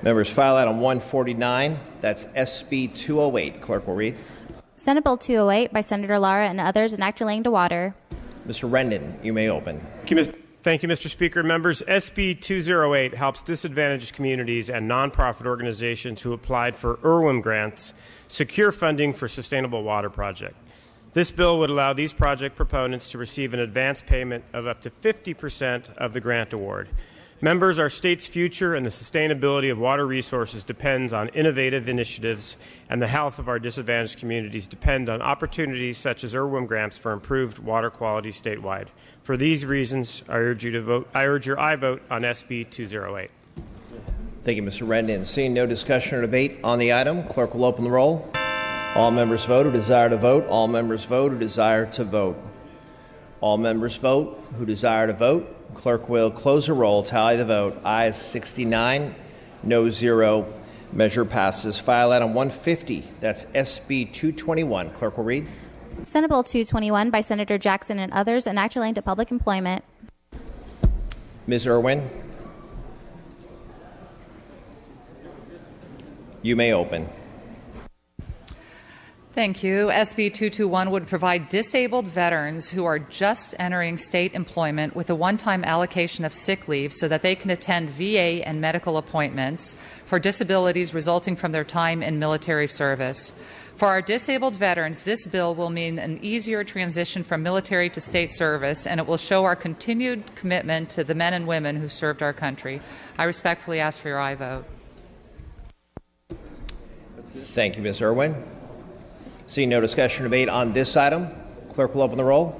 Members, file item 149. That's SB 208. Clerk will read. Senate Bill 208 by Senator Lara and others, an act relating to water. Mr. Rendon, you may open. Thank you, Mr. Speaker. Members, SB 208 helps disadvantaged communities and nonprofit organizations who applied for IRWIM grants secure funding for sustainable water projects. This bill would allow these project proponents to receive an advance payment of up to 50% of the grant award. Members, our state's future and the sustainability of water resources depends on innovative initiatives, and the health of our disadvantaged communities depend on opportunities such as IRWIM grants for improved water quality statewide. For these reasons, I urge your aye vote on SB 208. Thank you, Mr. Rendon. Seeing no discussion or debate on the item, clerk will open the roll. All members vote who desire to vote. All members vote who desire to vote. All members vote who desire to vote. Clerk will close the roll, tally the vote. Ayes 69, no 0. Measure passes. File item 150. That's SB 221. Clerk will read. Senate Bill 221 by Senator Jackson and others, an act relating to public employment. Ms. Irwin, you may open. Thank you. SB 221 would provide disabled veterans who are just entering state employment with a one-time allocation of sick leave so that they can attend VA and medical appointments for disabilities resulting from their time in military service. For our disabled veterans, this bill will mean an easier transition from military to state service, and it will show our continued commitment to the men and women who served our country. I respectfully ask for your aye vote. Thank you, Ms. Irwin. Seeing no discussion or debate on this item, clerk will open the roll.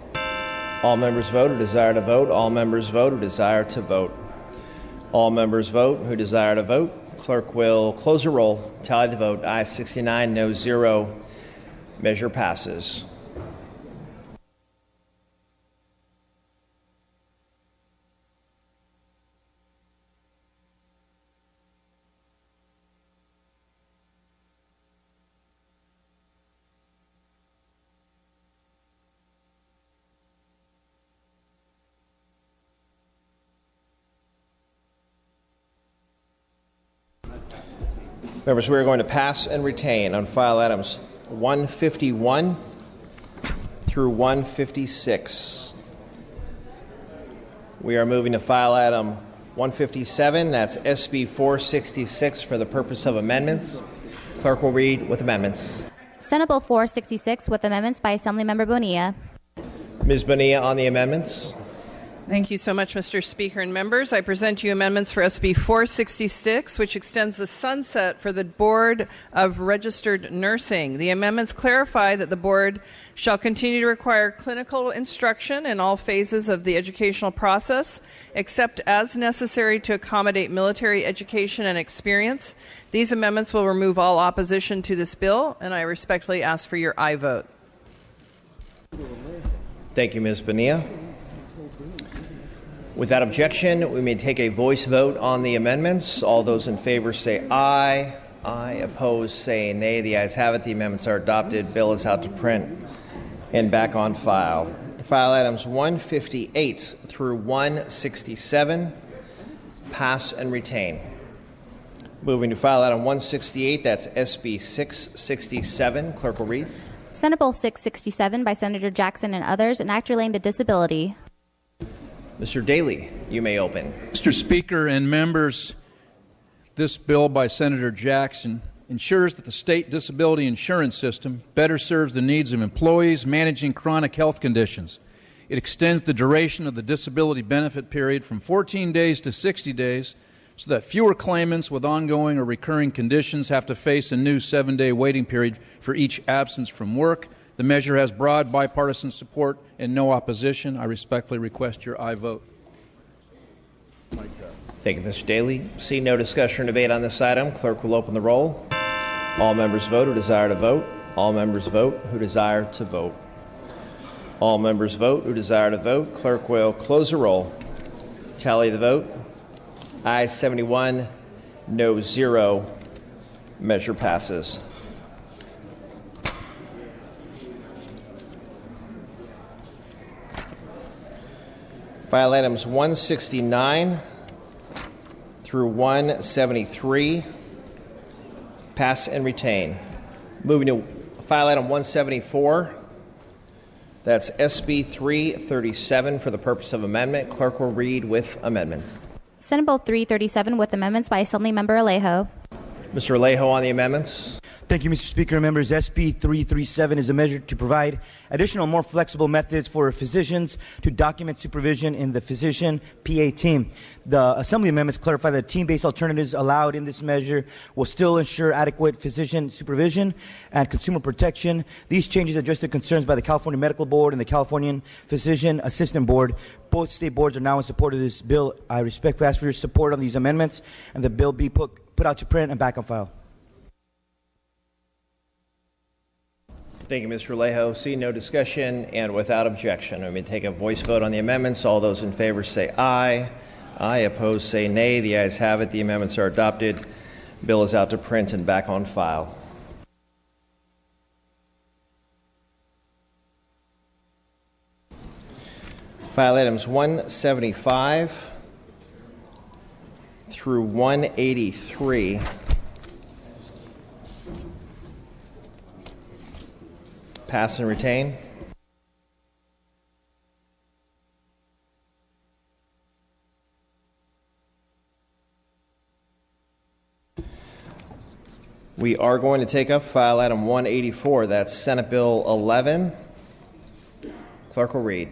All members vote who desire to vote. All members vote who desire to vote. All members vote who desire to vote. Clerk will close the roll, tally the vote. Ayes 69, no 0. Measure passes. Members, we are going to pass and retain on file items 151 through 156. We are moving to file item 157. That's SB 466 for the purpose of amendments. Clerk will read with amendments. Senate Bill 466 with amendments by Assemblymember Bonilla. Ms. Bonilla on the amendments. Thank you so much, Mr. Speaker and members. I present you amendments for SB 466, which extends the sunset for the Board of Registered Nursing. The amendments clarify that the board shall continue to require clinical instruction in all phases of the educational process, except as necessary to accommodate military education and experience. These amendments will remove all opposition to this bill, and I respectfully ask for your aye vote. Thank you, Ms. Bonilla. Without objection, we may take a voice vote on the amendments. All those in favor say aye. Aye. Opposed say nay. The ayes have it. The amendments are adopted. Bill is out to print and back on file. File items 158 through 167, pass and retain. Moving to file item 168, that's SB 667. Clerk will read. Senate Bill 667 by Senator Jackson and others, an act relating to disability. Mr. Daly, you may open. Mr. Speaker and members, this bill by Senator Jackson ensures that the state disability insurance system better serves the needs of employees managing chronic health conditions. It extends the duration of the disability benefit period from 14 days to 60 days so that fewer claimants with ongoing or recurring conditions have to face a new 7-day waiting period for each absence from work. The measure has broad bipartisan support and no opposition. I respectfully request your aye vote. Thank you, Mr. Daly. See no discussion or debate on this item. Clerk will open the roll. All members vote who desire to vote. All members vote who desire to vote. All members vote who desire to vote. Clerk will close the roll. Tally the vote. Ayes 71, no 0. Measure passes. File items 169 through through 173. Pass and retain. Moving to file item 174. That's SB 337 for the purpose of amendment. Clerk will read with amendments. Senate Bill 337 with amendments by Assemblymember Alejo. Mr. Alejo on the amendments. Thank you, Mr. Speaker and members. SB 337 is a measure to provide additional, more flexible methods for physicians to document supervision in the physician PA team. The Assembly amendments clarify that team-based alternatives allowed in this measure will still ensure adequate physician supervision and consumer protection. These changes address the concerns by the California Medical Board and the California Physician Assistant Board. Both state boards are now in support of this bill. I respectfully ask for your support on these amendments and the bill be put out to print and back on file. Thank you, Mr. Alejo. Seeing no discussion and without objection, I'm going to take a voice vote on the amendments. All those in favor say aye. Aye. Opposed say nay. The ayes have it. The amendments are adopted. Bill is out to print and back on file. File items 175 through 183. Pass and retain. We are going to take up file item 184. That's Senate Bill 11. Clerk will read.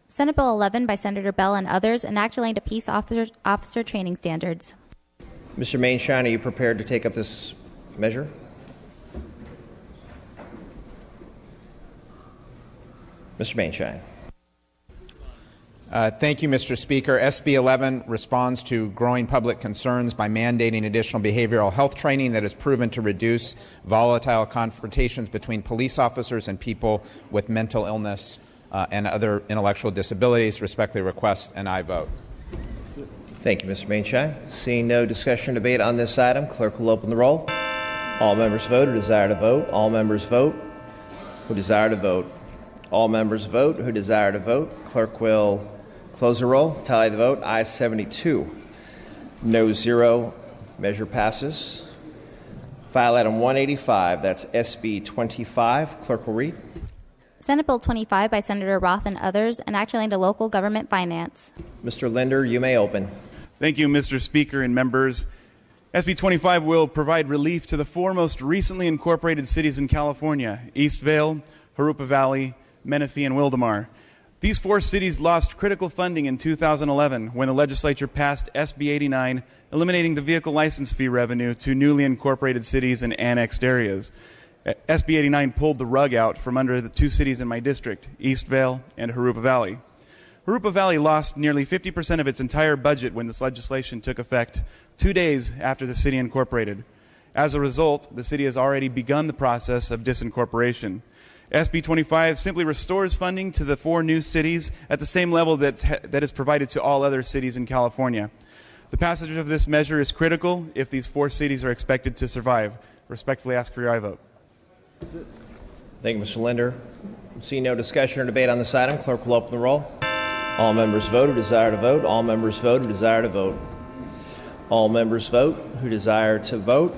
Senate Bill 11 by Senator Bell and others, enact relating to peace officer training standards. Mr. Mainshine, are you prepared to take up this measure? Mr. Mainshine. Thank you, Mr. Speaker. SB 11 responds to growing public concerns by mandating additional behavioral health training that has proven to reduce volatile confrontations between police officers and people with mental illness and other intellectual disabilities. Respectfully request an aye vote. Thank you, Mr. Mainshine. Seeing no discussion or debate on this item, clerk will open the roll. All members vote who desire to vote. All members vote who desire to vote. All members vote who desire to vote. Clerk will close the roll. Tally the vote. Ayes 72. No 0. Measure passes. File item 185. That's SB 25. Clerk will read. Senate Bill 25 by Senator Roth and others, enact relating to local government finance. Mr. Linder, you may open. Thank you, Mr. Speaker and members. SB 25 will provide relief to the four most recently incorporated cities in California: Eastvale, Jurupa Valley, Menifee, and Wildomar. These four cities lost critical funding in 2011 when the legislature passed SB 89, eliminating the vehicle license fee revenue to newly incorporated cities and annexed areas. SB 89 pulled the rug out from under the two cities in my district, Eastvale and Jurupa Valley. Jurupa Valley lost nearly 50% of its entire budget when this legislation took effect 2 days after the city incorporated. As a result, the city has already begun the process of disincorporation. SB 25 simply restores funding to the four new cities at the same level that is provided to all other cities in California. The passage of this measure is critical if these four cities are expected to survive. Respectfully ask for your aye vote. Thank you, Mr. Linder. Seeing no discussion or debate on this item, clerk will open the roll. All members vote who desire to vote. All members vote who desire to vote. All members vote who desire to vote.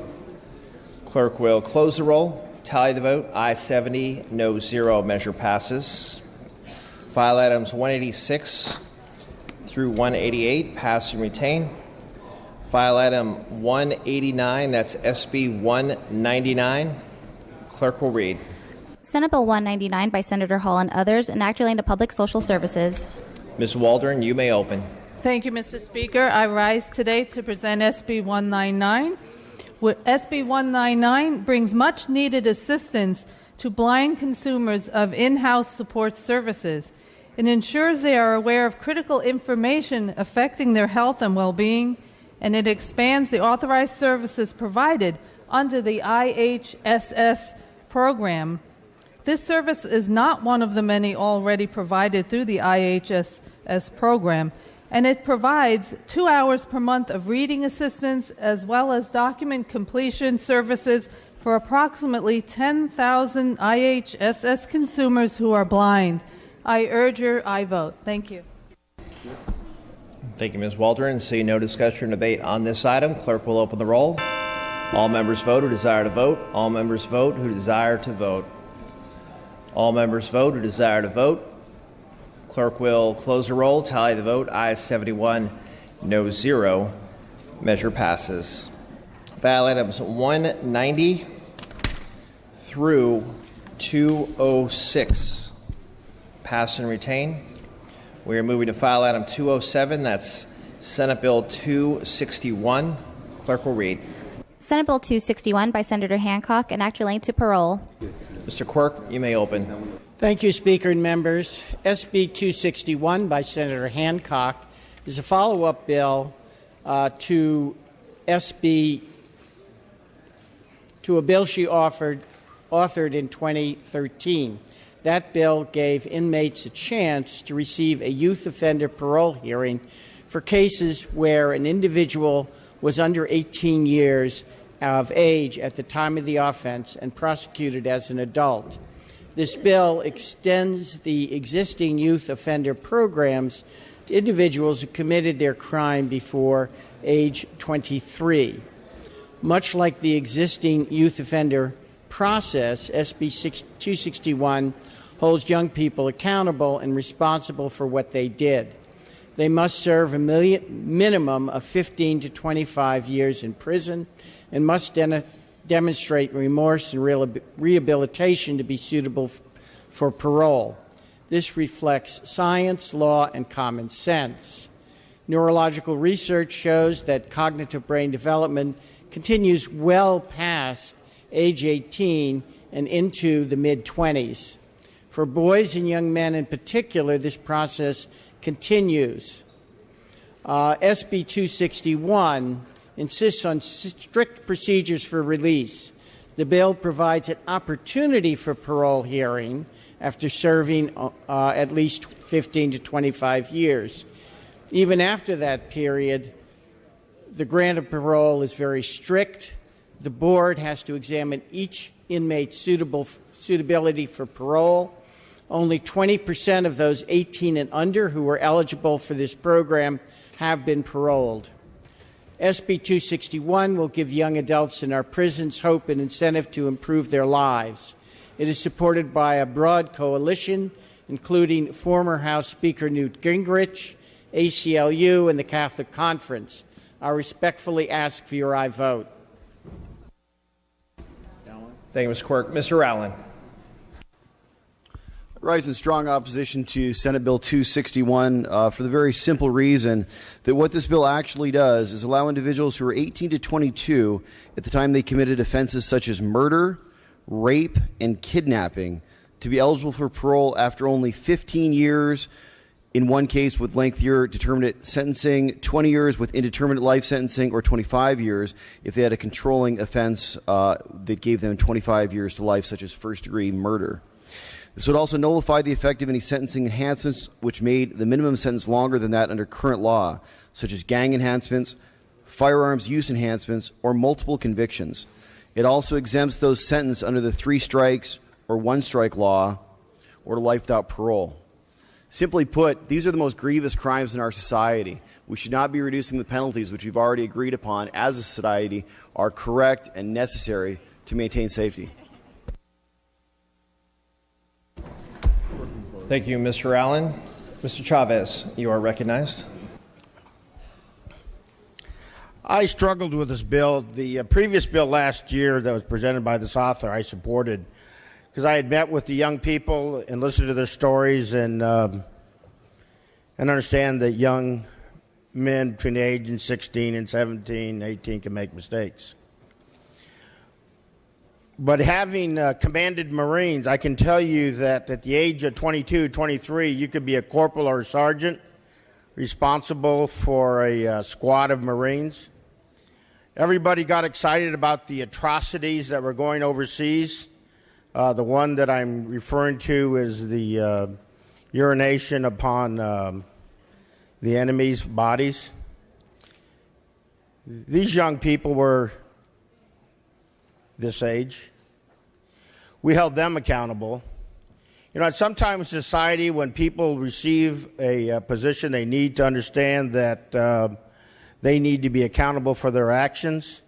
Clerk will close the roll. Tally the vote. Ayes 70, no 0. Measure passes. File items 186 through 188. Pass and retain. File item 189. That's SB 199. Clerk will read. Senate Bill 199 by Senator Hall and others, enact relating to public social services. Ms. Waldron, you may open. Thank you, Mr. Speaker. I rise today to present SB 199. SB 199 brings much-needed assistance to blind consumers of in-house support services. It ensures they are aware of critical information affecting their health and well-being, and it expands the authorized services provided under the IHSS program. This service is not one of the many already provided through the IHSS program, and it provides 2 hours per month of reading assistance as well as document completion services for approximately 10,000 IHSS consumers who are blind. I urge your aye vote. Thank you. Thank you, Ms. Waldron. Seeing no discussion or debate on this item, clerk will open the roll. All members vote who desire to vote. All members vote who desire to vote. All members vote who desire to vote. Clerk will close the roll, tally the vote. Ayes 71, no 0. Measure passes. File items 190 through 206. Pass and retain. We are moving to file item 207. That's Senate Bill 261. Clerk will read. Senate Bill 261 by Senator Hancock, an act relating to parole. Mr. Quirk, you may open. Thank you, Speaker and members. SB 261 by Senator Hancock is a follow-up bill to a bill she authored in 2013. That bill gave inmates a chance to receive a youth offender parole hearing for cases where an individual was under 18 years of age at the time of the offense and prosecuted as an adult. This bill extends the existing youth offender programs to individuals who committed their crime before age 23. Much like the existing youth offender process, SB 261 holds young people accountable and responsible for what they did. They must serve a minimum of 15 to 25 years in prison and must demonstrate remorse and rehabilitation to be suitable for parole. This reflects science, law, and common sense. Neurological research shows that cognitive brain development continues well past age 18 and into the mid-20s. For boys and young men in particular, this process continues. SB 261 insists on strict procedures for release. The bill provides an opportunity for parole hearing after serving at least 15 to 25 years. Even after that period, the grant of parole is very strict. The board has to examine each inmate's suitability for parole. Only 20% of those 18 and under who are eligible for this program have been paroled. SB 261 will give young adults in our prisons hope and incentive to improve their lives. It is supported by a broad coalition, including former House Speaker Newt Gingrich, ACLU, and the Catholic Conference. I respectfully ask for your aye vote. Thank you, Mr. Quirk. Mr. Allen. Rise in strong opposition to Senate Bill 261 for the very simple reason that what this bill actually does is allow individuals who are 18 to 22 at the time they committed offenses such as murder, rape, and kidnapping to be eligible for parole after only 15 years in one case with lengthier determinate sentencing, 20 years with indeterminate life sentencing, or 25 years if they had a controlling offense that gave them 25 years to life, such as first-degree murder. This would also nullify the effect of any sentencing enhancements which made the minimum sentence longer than that under current law, such as gang enhancements, firearms use enhancements, or multiple convictions. It also exempts those sentenced under the 3 strikes or 1 strike law or life without parole. Simply put, these are the most grievous crimes in our society. We should not be reducing the penalties, which we've already agreed upon as a society are correct and necessary to maintain safety. Thank you, Mr. Allen. Mr. Chavez, you are recognized. I struggled with this bill. The previous bill last year that was presented by this author I supported because I had met with the young people and listened to their stories and understand that young men between the age of 16 and 17, 18 can make mistakes. But having commanded Marines, I can tell you that at the age of 22, 23, you could be a corporal or a sergeant responsible for a squad of Marines. Everybody got excited about the atrocities that were going overseas. The one that I'm referring to is the urination upon the enemy's bodies. These young people were this age. We held them accountable. Sometimes in society, when people receive a position, they need to understand that they need to be accountable for their actions.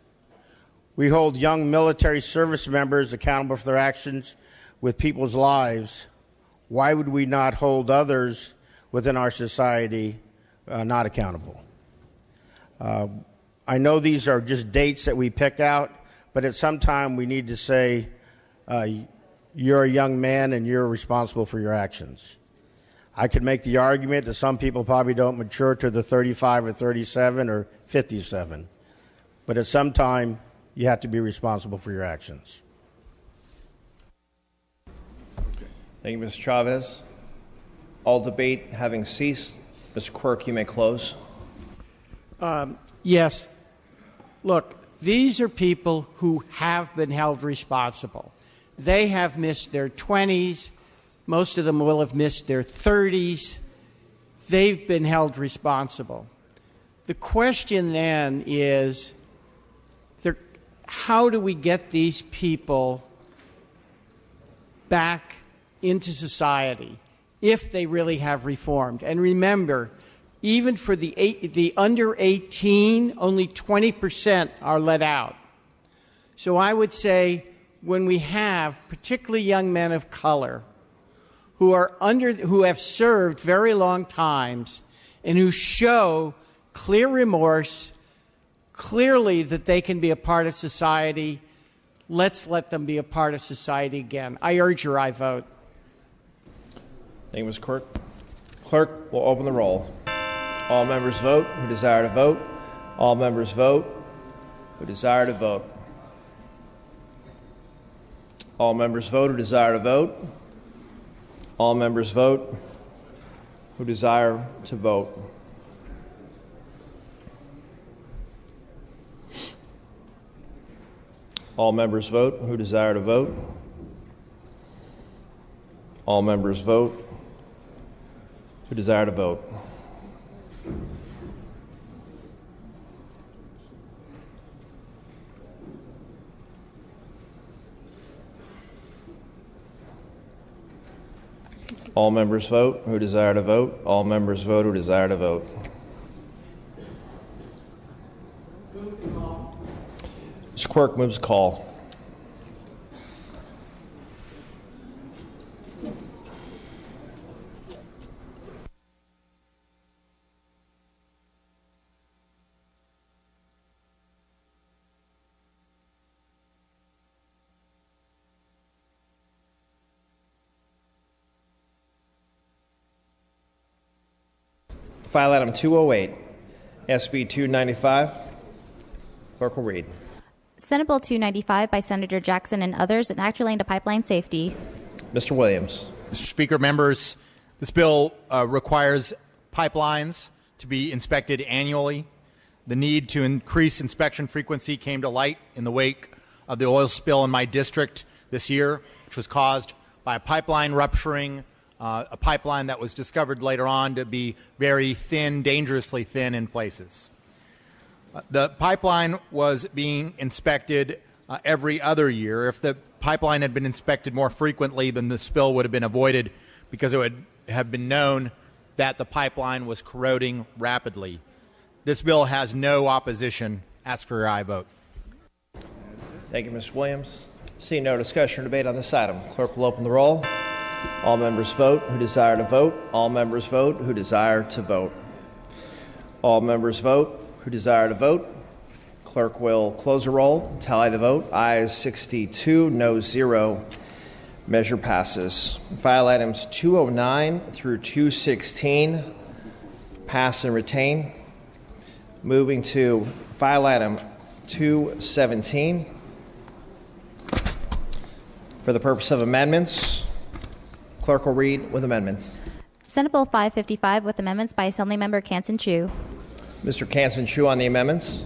We hold young military service members accountable for their actions with people's lives. Why would we not hold others within our society not accountable? I know these are just dates that we pick out, but at some time we need to say, you're a young man and you're responsible for your actions. I could make the argument that some people probably don't mature to the 35 or 37 or 57, but at some time you have to be responsible for your actions. Thank you, Mr. Chavez. All debate having ceased, Mr. Quirk, you may close. Yes. Look, these are people who have been held responsible. They have missed their 20s. Most of them will have missed their 30s. They've been held responsible. The question then is, how do we get these people back into society if they really have reformed? And remember, even for the under 18, only 20% are let out. So I would say when we have particularly young men of color who have served very long times and who show clear remorse, clearly that they can be a part of society, let's let them be a part of society again. I urge your aye vote. Thank you, Mr. Quirk. Clerk will open the roll. All members vote who desire to vote. All members vote who desire to vote. All members vote who desire to vote. All members vote who desire to vote. All members vote who desire to vote. All members vote who desire to vote. All members vote who desire to vote. All members vote who desire to vote. Mr. Quirk moves call. File item 208, SB 295. Clerk will read. Senate Bill 295 by Senator Jackson and others, an act relating to pipeline safety. Mr. Williams. Mr. Speaker, members, this bill requires pipelines to be inspected annually. The need to increase inspection frequency came to light in the wake of the oil spill in my district this year, which was caused by a pipeline rupturing, a pipeline that was discovered later on to be very thin, dangerously thin in places. The pipeline was being inspected every other year. If the pipeline had been inspected more frequently, then the spill would have been avoided because it would have been known that the pipeline was corroding rapidly. This bill has no opposition. Ask for your aye vote. Thank you, Mr. Williams. Seeing no discussion or debate on this item, clerk will open the roll. All members vote who desire to vote. All members vote who desire to vote. All members vote who desire to vote. Clerk will close the roll, tally the vote. Ayes 62, no 0. Measure passes. File items 209 through 216 pass and retain. Moving to file item 217. For the purpose of amendments, clerk will read with amendments. Senate Bill 555 with amendments by Assemblymember Kansan-Chu. Mr. Kansan-Chu on the amendments.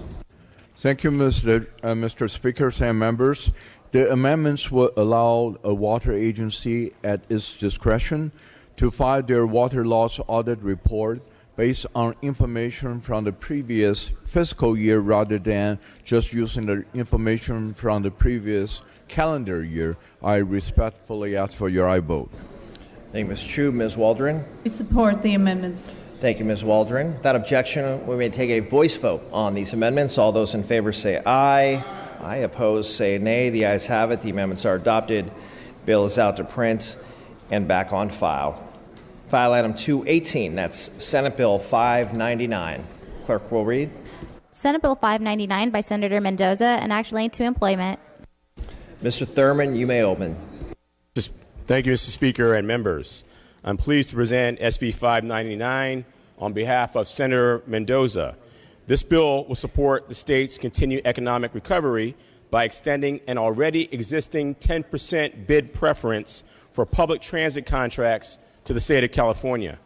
Thank you, Mr. Speaker and members. The amendments will allow a water agency at its discretion to file their water loss audit report based on information from the previous fiscal year rather than just using the information from the previous calendar year. I respectfully ask for your aye vote. Thank you, Ms. Chu. Ms. Waldron. We support the amendments. Thank you, Ms. Waldron. Without objection, we may take a voice vote on these amendments. All those in favor say aye. Aye. Opposed say nay. The ayes have it. The amendments are adopted. Bill is out to print and back on file. File item 218, that's Senate Bill 599. Clerk will read. Senate Bill 599 by Senator Mendoza, an act relating to employment. Mr. Thurman, you may open. Thank you, Mr. Speaker and members. I'm pleased to present SB 599 on behalf of Senator Mendoza. This bill will support the state's continued economic recovery by extending an already existing 10% bid preference for public transit contracts to the state of California.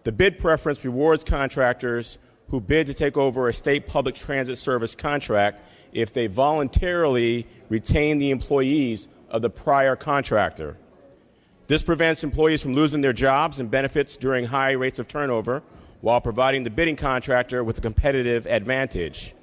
The bid preference rewards contractors who bid to take over a state public transit service contract if they voluntarily retain the employees of the prior contractor. This prevents employees from losing their jobs and benefits during high rates of turnover while providing the bidding contractor with a competitive advantage.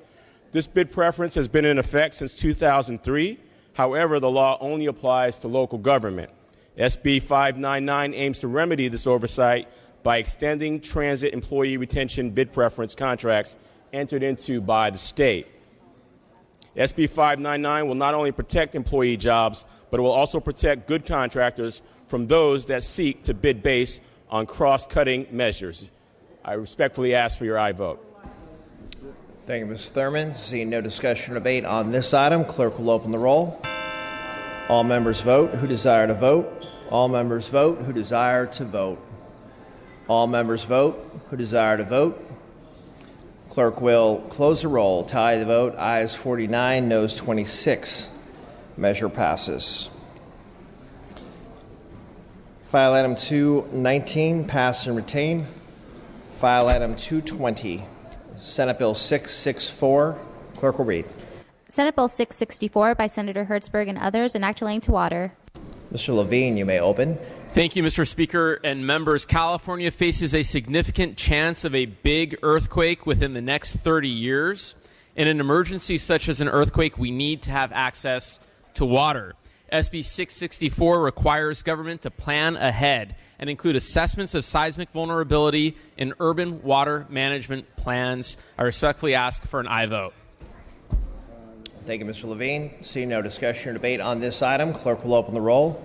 This bid preference has been in effect since 2003. However, the law only applies to local government. SB 599 aims to remedy this oversight by extending transit employee retention bid preference contracts entered into by the state. SB 599 will not only protect employee jobs, but it will also protect good contractors from those that seek to bid based on cross-cutting measures. I respectfully ask for your aye vote. Thank you, Mr. Thurman. Seeing no discussion or debate on this item, clerk will open the roll. All members vote who desire to vote. All members vote who desire to vote. All members vote who desire to vote. Clerk will close the roll, tally the vote. Ayes 49, noes 26. Measure passes. File item 219, pass and retain. File item 220, Senate Bill 664. Clerk will read. Senate Bill 664 by Senator Hertzberg and others, an act relating to water. Mr. Levine, you may open. Thank you, Mr. Speaker and members. California faces a significant chance of a big earthquake within the next 30 years. In an emergency such as an earthquake, we need to have access to water. SB 664 requires government to plan ahead and include assessments of seismic vulnerability in urban water management plans. I respectfully ask for an aye vote. Thank you, Mr. Levine. Seeing no discussion or debate on this item, clerk will open the roll.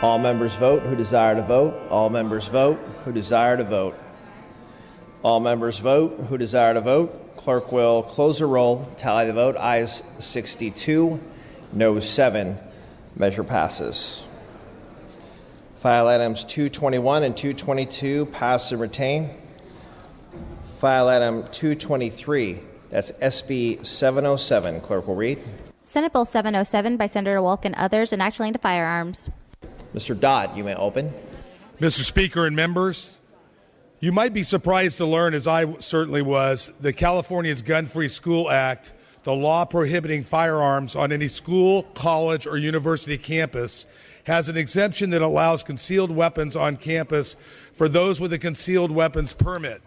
All members vote who desire to vote. All members vote who desire to vote. All members vote who desire to vote. Clerk will close the roll, tally the vote. Ayes 62, noes 7. Measure passes. File items 221 and 222 pass and retain. File item 223, that's SB 707. Clerk will read. Senate Bill 707 by Senator Wolk and others, an act relating to firearms. Mr. Dodd, you may open. Mr. Speaker and members, you might be surprised to learn, as I certainly was, that California's Gun-Free School Act, the law prohibiting firearms on any school, college, or university campus, has an exemption that allows concealed weapons on campus for those with a concealed weapons permit.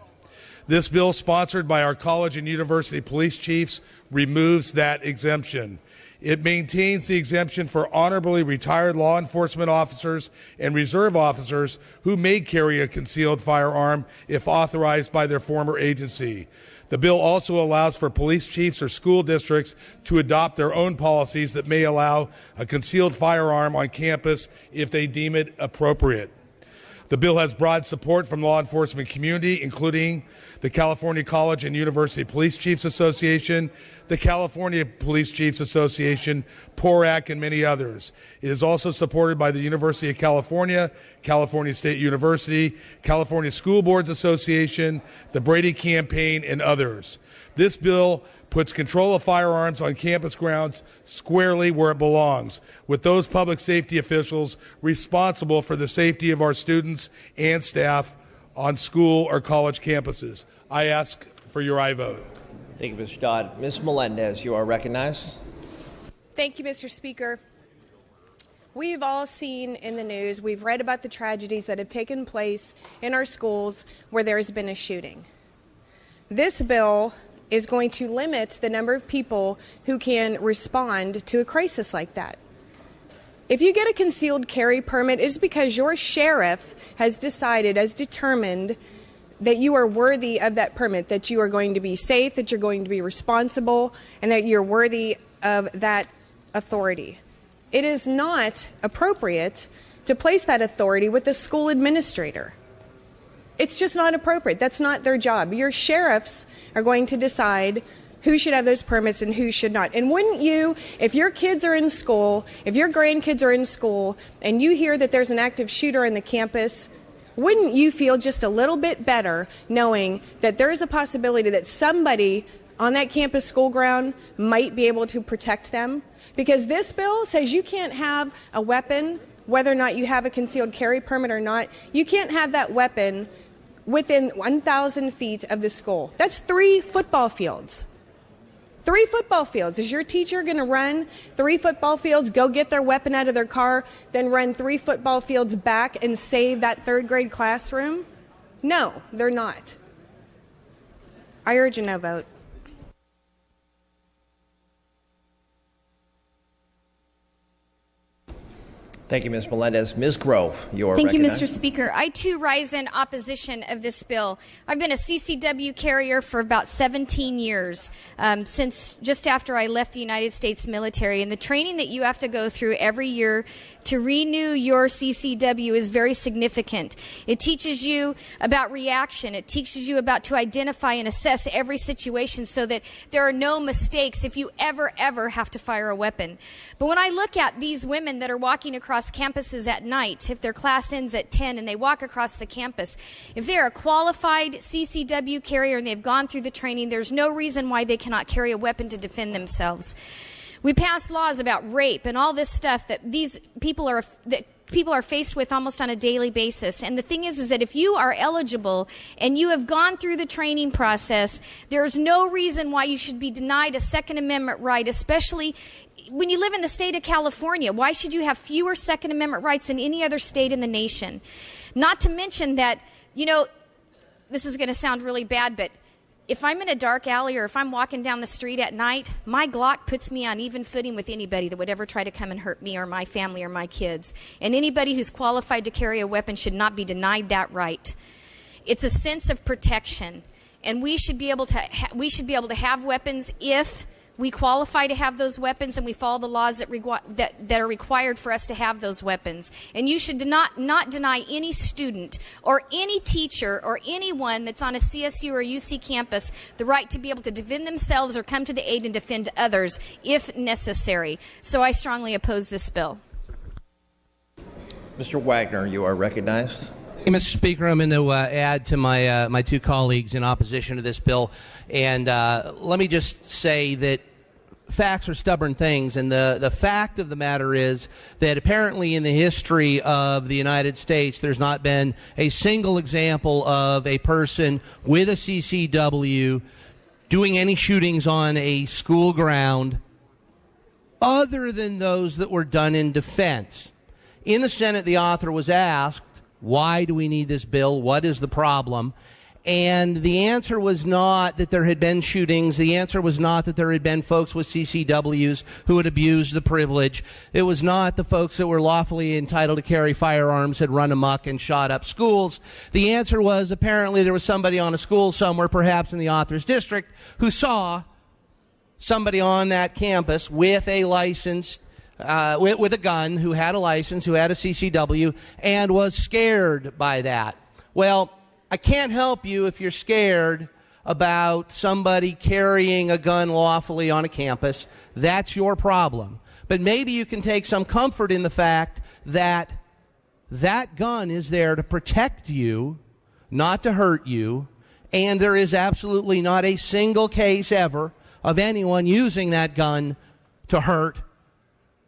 This bill, sponsored by our college and university police chiefs, removes that exemption. It maintains the exemption for honorably retired law enforcement officers and reserve officers who may carry a concealed firearm if authorized by their former agency. The bill also allows for police chiefs or school districts to adopt their own policies that may allow a concealed firearm on campus if they deem it appropriate. The bill has broad support from law enforcement community, including the California College and University Police Chiefs Association, the California Police Chiefs Association, PORAC, and many others. It is also supported by the University of California, California State University, California School Boards Association, the Brady Campaign, and others. This bill puts control of firearms on campus grounds squarely where it belongs, with those public safety officials responsible for the safety of our students and staff on school or college campuses. I ask for your aye vote. Thank you, Mr. Dodd. Ms. Melendez, you are recognized. Thank you, Mr. Speaker. We've all seen in the news, we've read about the tragedies that have taken place in our schools where there's been a shooting. This bill is going to limit the number of people who can respond to a crisis like that. If you get a concealed carry permit, it's because your sheriff has determined that you are worthy of that permit, that you are going to be safe, that you're going to be responsible, and that you're worthy of that authority. It is not appropriate to place that authority with the school administrator. It's just not appropriate. That's not their job. Your sheriffs are going to decide who should have those permits and who should not. And wouldn't you, if your kids are in school, if your grandkids are in school, and you hear that there's an active shooter on the campus, wouldn't you feel just a little bit better knowing that there is a possibility that somebody on that campus school ground might be able to protect them? Because this bill says you can't have a weapon, whether or not you have a concealed carry permit or not. You can't have that weapon within 1,000 feet of the school. That's 3 football fields. 3 football fields. Is your teacher going to run 3 football fields, go get their weapon out of their car, then run 3 football fields back and save that 3rd grade classroom? No, they're not. I urge a no vote. Thank you, Ms. Melendez. Ms. Grove, you're Thank you, recognized. Mr. Speaker. I, too, rise in opposition of this bill. I've been a CCW carrier for about 17 years, since just after I left the United States military. And the training that you have to go through every year to renew your CCW is very significant. It teaches you about reaction. It teaches you about to identify and assess every situation so that there are no mistakes if you ever have to fire a weapon. But when I look at these women that are walking across campuses at night, if their class ends at 10 and they walk across the campus, if they're a qualified CCW carrier and they've gone through the training, there's no reason why they cannot carry a weapon to defend themselves. We pass laws about rape and all this stuff that these people are faced with almost on a daily basis. And the thing is that if you are eligible and you have gone through the training process, there is no reason why you should be denied a Second Amendment right, especially when you live in the state of California. Why should you have fewer Second Amendment rights than any other state in the nation? Not to mention that, this is going to sound really bad, but if I'm in a dark alley or if I'm walking down the street at night, my Glock puts me on even footing with anybody that would ever try to come and hurt me or my family or my kids. And anybody who's qualified to carry a weapon should not be denied that right. It's a sense of protection, and we should be able to have weapons if we qualify to have those weapons and we follow the laws that are required for us to have those weapons. And you should not deny any student or any teacher or anyone that's on a CSU or UC campus the right to be able to defend themselves or come to the aid and defend others if necessary. So I strongly oppose this bill. Mr. Wagner, you are recognized. Mr. Speaker, I'm going to add to my 2 colleagues in opposition to this bill. And let me just say that facts are stubborn things. And the fact of the matter is that apparently in the history of the United States, there's not been a single example of a person with a CCW doing any shootings on a school ground other than those that were done in defense. In the Senate, the author was asked, why do we need this bill? What is the problem? And the answer was not that there had been shootings. The answer was not that there had been folks with CCWs who had abused the privilege. It was not the folks that were lawfully entitled to carry firearms had run amok and shot up schools. The answer was apparently there was somebody on a school somewhere, perhaps in the author's district, who saw somebody on that campus with a license, with a gun, who had a license, who had a CCW, and was scared by that. Well, I can't help you if you're scared about somebody carrying a gun lawfully on a campus. That's your problem. But maybe you can take some comfort in the fact that that gun is there to protect you, not to hurt you, and there is absolutely not a single case ever of anyone using that gun to hurt,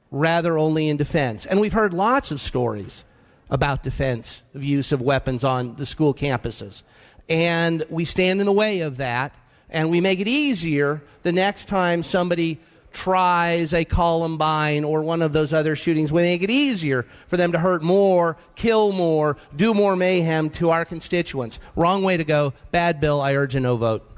rather only in defense. And we've heard lots of stories about defense of use of weapons on the school campuses. And we stand in the way of that, and we make it easier the next time somebody tries a Columbine or one of those other shootings. We make it easier for them to hurt more, kill more, do more mayhem to our constituents. Wrong way to go. Bad bill. I urge a no vote.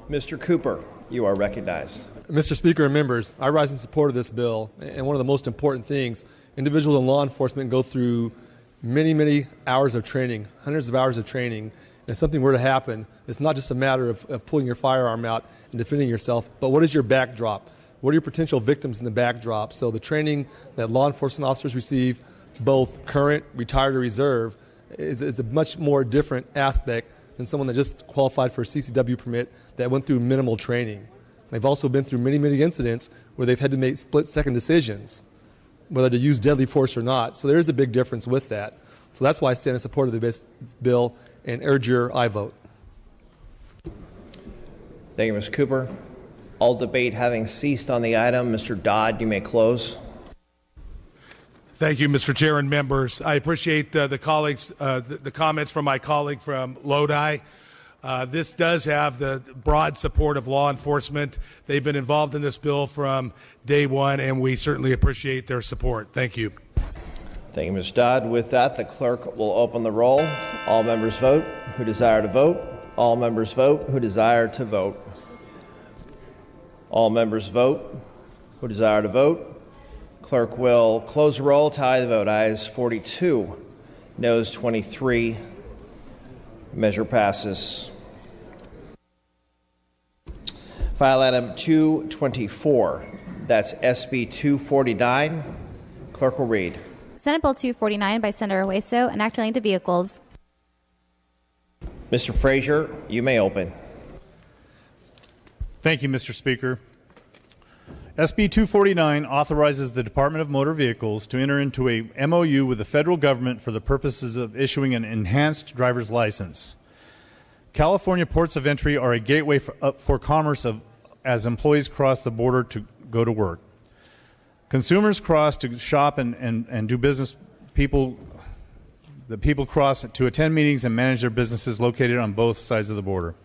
Mr. Cooper, You are recognized. Mr. Speaker and members, I rise in support of this bill. And one of the most important things, individuals in law enforcement go through many, many hours of training, hundreds of hours of training. And if something were to happen, it's not just a matter of pulling your firearm out and defending yourself, but what is your backdrop? What are your potential victims in the backdrop? So the training that law enforcement officers receive, both current, retired, or reserve, is a much more different aspect than someone that just qualified for a CCW permit that went through minimal training. They've also been through many, many incidents where they've had to make split-second decisions, whether to use deadly force or not. So there is a big difference with that. So that's why I stand in support of this bill and urge your aye vote. Thank you, Mr. Cooper. All debate having ceased on the item, Mr. Dodd, you may close. Thank you, Mr. Chair and members. I appreciate the comments from my colleague from Lodi. This does have the broad support of law enforcement. They've been involved in this bill from day one, and we certainly appreciate their support. Thank you. Thank you, Mr. Dodd. With that, the clerk will open the roll. All members vote who desire to vote. All members vote who desire to vote. All members vote who desire to vote. Clerk will close the roll, tie the vote. Ayes 42, noes 23. Measure passes. File item 224. That's SB 249. Clerk will read. Senate Bill 249 by Senator Hueso, an act relating to vehicles. Mr. Frazier, you may open. Thank you, Mr. Speaker. SB 249 authorizes the Department of Motor Vehicles to enter into a MOU with the federal government for the purposes of issuing an enhanced driver's license. California ports of entry are a gateway for commerce as employees cross the border to go to work. Consumers cross to shop and do business. People cross to attend meetings and manage their businesses located on both sides of the border.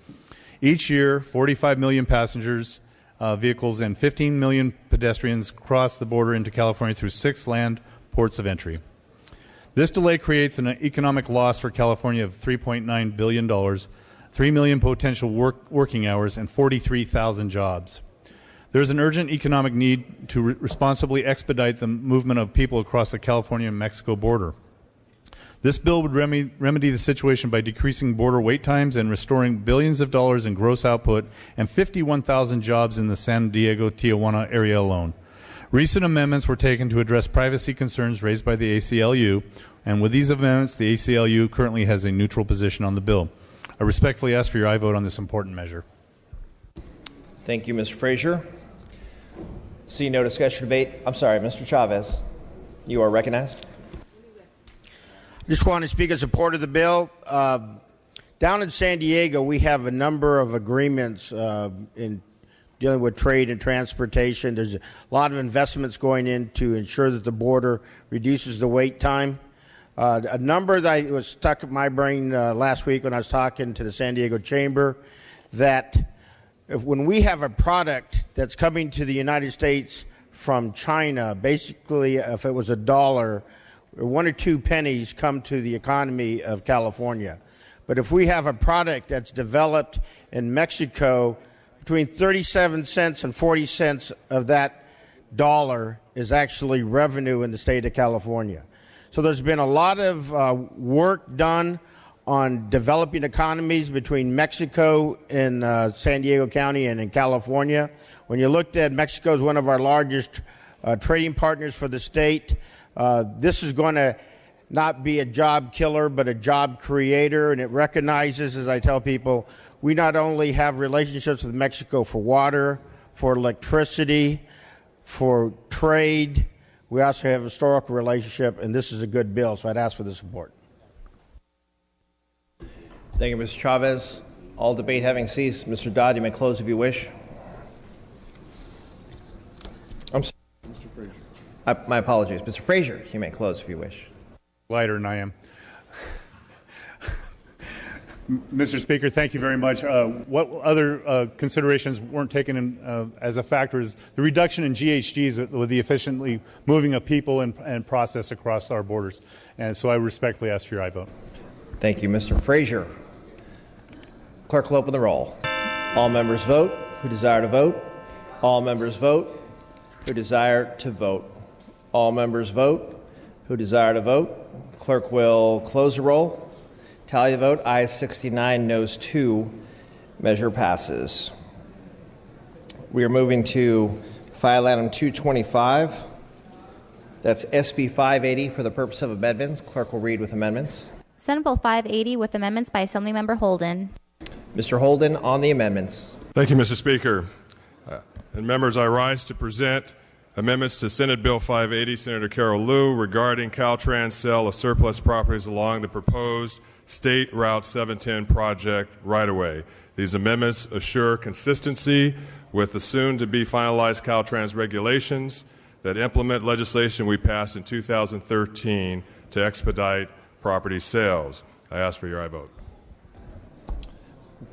Each year, 45 million passengers vehicles and 15 million pedestrians cross the border into California through 6 land ports of entry. This delay creates an economic loss for California of $3.9 billion, 3 million potential working hours, and 43,000 jobs. There is an urgent economic need to responsibly expedite the movement of people across the California and Mexico border. This bill would remedy the situation by decreasing border wait times and restoring billions of dollars in gross output and 51,000 jobs in the San Diego-Tijuana area alone. Recent amendments were taken to address privacy concerns raised by the ACLU, and with these amendments, the ACLU currently has a neutral position on the bill. I respectfully ask for your aye vote on this important measure. Thank you, Mr. Frazier. See no discussion debate. I'm sorry, Mr. Chavez. You are recognized. Just want to speak in support of the bill. Down in San Diego, we have a number of agreements in dealing with trade and transportation. There's a lot of investments going in to ensure that the border reduces the wait time. A number that was stuck in my brain last week when I was talking to the San Diego Chamber, that when we have a product that's coming to the United States from China, basically if it was $1, 1 or 2 pennies come to the economy of California. But if we have a product that's developed in Mexico, between 37 cents and 40 cents of that dollar is actually revenue in the state of California. So there's been a lot of work done on developing economies between Mexico and San Diego County and in California. When you looked at Mexico as one of our largest trading partners for the state, this is going to not be a job killer, but a job creator, and it recognizes, as I tell people, we not only have relationships with Mexico for water, for electricity, for trade, we also have a historical relationship, and this is a good bill, so I'd ask for the support. Thank you, Mr. Chavez. All debate having ceased, Mr. Dodd, you may close if you wish. I'm sorry. Mr. Frazier. My apologies. Mr. Frazier, you may close if you wish. Lighter than I am. Mr. Speaker, thank you very much. What other considerations weren't taken in, as a factor is the reduction in GHGs with the efficiently moving of people and process across our borders. And so I respectfully ask for your aye vote. Thank you, Mr. Frazier. Clerk will open the roll. All members vote who desire to vote? All members vote who desire to vote. All members vote who desire to vote. Clerk will close the roll. Tally the vote. Ayes 69, noes 2. Measure passes. We are moving to file item 225. That's SB 580 for the purpose of amendments. Clerk will read with amendments. Senate Bill 580 with amendments by Assemblymember Holden. Mr. Holden on the amendments. Thank you, Mr. Speaker. And members, I rise to present amendments to Senate Bill 580, Senator Carol Liu, regarding Caltrans sale of surplus properties along the proposed State Route 710 project right-of-way. These amendments assure consistency with the soon-to-be finalized Caltrans regulations that implement legislation we passed in 2013 to expedite property sales. I ask for your aye vote.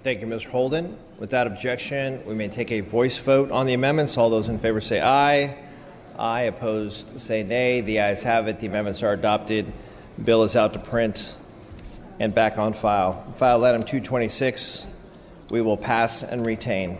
Thank you, Mr. Holden. Without objection, we may take a voice vote on the amendments. All those in favor say aye. Aye. Opposed say nay. The ayes have it. The amendments are adopted. The bill is out to print and back on file. File item 226 we will pass and retain.